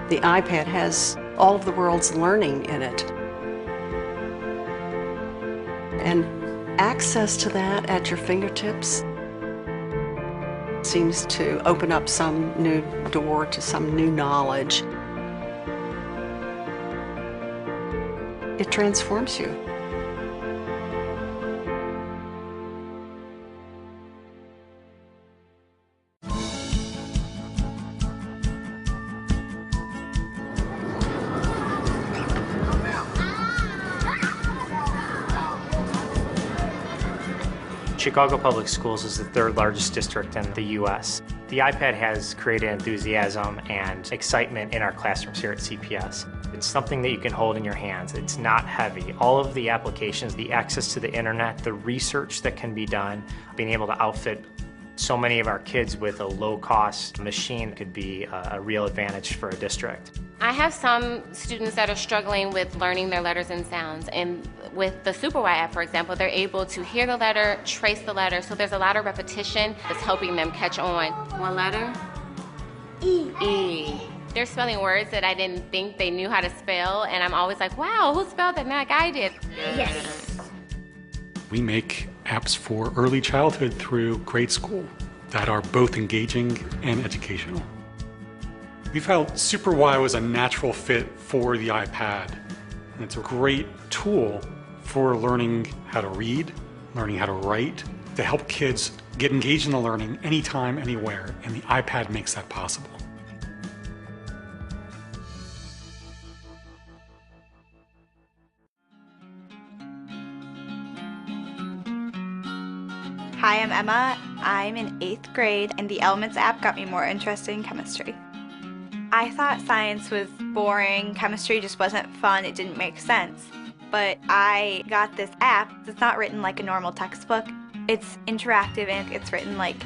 The iPad has all of the world's learning in it. And access to that at your fingertips seems to open up some new door to some new knowledge. It transforms you. Chicago Public Schools is the third largest district in the U.S. The iPad has created enthusiasm and excitement in our classrooms here at CPS. It's something that you can hold in your hands. It's not heavy. All of the applications, the access to the internet, the research that can be done, being able to outfit so many of our kids with a low-cost machine could be a real advantage for a district. I have some students that are struggling with learning their letters and sounds, and with the Super Y app, for example, they're able to hear the letter, trace the letter, so there's a lot of repetition that's helping them catch on. One letter? E. E. They're spelling words that I didn't think they knew how to spell, and I'm always like, wow, who spelled that? Like I did. Yes. We make apps for early childhood through grade school that are both engaging and educational. We felt Super Y was a natural fit for the iPad. And it's a great tool for learning how to read, learning how to write, to help kids get engaged in the learning anytime, anywhere, and the iPad makes that possible. Hi, I'm Emma. I'm in 8th grade, and the Elements app got me more interested in chemistry. I thought science was boring, chemistry just wasn't fun, it didn't make sense. But I got this app. It's not written like a normal textbook. It's interactive and it's written like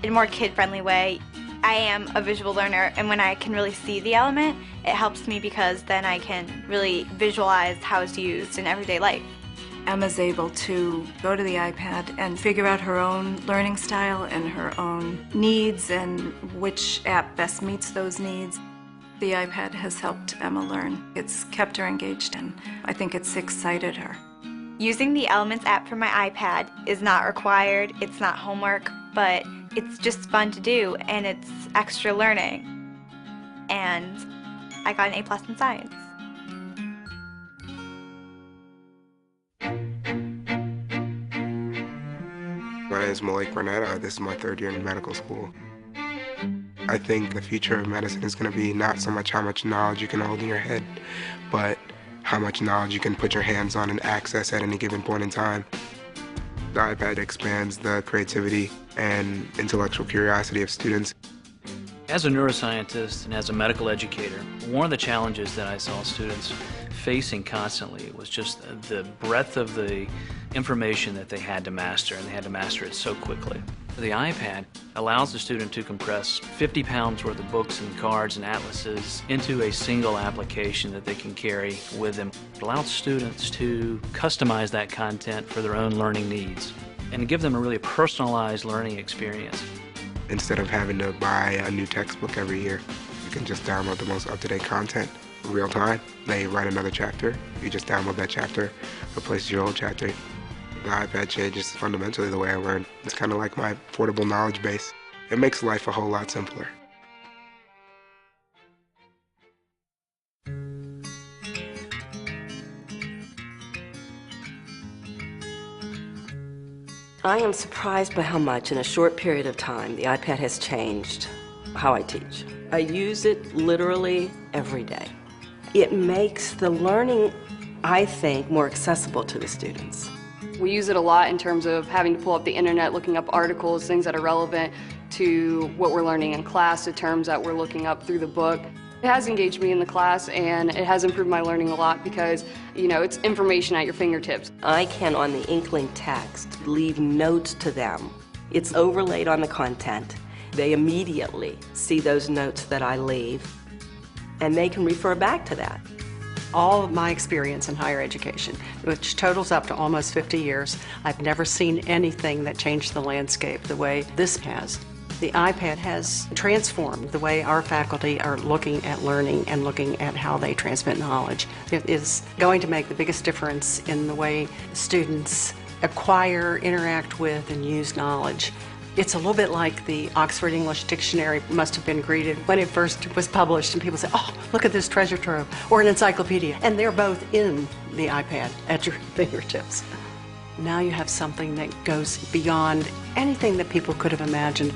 in a more kid-friendly way. I am a visual learner, and when I can really see the element, it helps me because then I can really visualize how it's used in everyday life. Emma's able to go to the iPad and figure out her own learning style and her own needs and which app best meets those needs. The iPad has helped Emma learn. It's kept her engaged, and I think it's excited her. Using the Elements app for my iPad is not required, it's not homework, but it's just fun to do, and it's extra learning. And I got an A+ in science. My name is Malik Burnett. This is my 3rd year in medical school. I think the future of medicine is going to be not so much how much knowledge you can hold in your head, but how much knowledge you can put your hands on and access at any given point in time. The iPad expands the creativity and intellectual curiosity of students. As a neuroscientist and as a medical educator, one of the challenges that I saw students facing constantly was just the breadth of the information that they had to master, and they had to master it so quickly. The iPad allows the student to compress 50 pounds worth of books and cards and atlases into a single application that they can carry with them. It allows students to customize that content for their own learning needs and give them a really personalized learning experience. Instead of having to buy a new textbook every year, you can just download the most up-to-date content in real time. They write another chapter, you just download that chapter, replaces your old chapter. The iPad changes fundamentally the way I learn. It's kind of like my portable knowledge base. It makes life a whole lot simpler. I am surprised by how much in a short period of time the iPad has changed how I teach. I use it literally every day. It makes the learning, I think, more accessible to the students. We use it a lot in terms of having to pull up the internet, looking up articles, things that are relevant to what we're learning in class, the terms that we're looking up through the book. It has engaged me in the class, and it has improved my learning a lot because, you know, it's information at your fingertips. I can, on the Inkling text, leave notes to them. It's overlaid on the content. They immediately see those notes that I leave, and they can refer back to that. All of my experience in higher education, which totals up to almost 50 years, I've never seen anything that changed the landscape the way this has. The iPad has transformed the way our faculty are looking at learning and looking at how they transmit knowledge. It is going to make the biggest difference in the way students acquire, interact with, and use knowledge. It's a little bit like the Oxford English Dictionary must have been greeted when it first was published, and people say, oh, look at this treasure trove, or an encyclopedia. And they're both in the iPad at your fingertips. Now you have something that goes beyond anything that people could have imagined.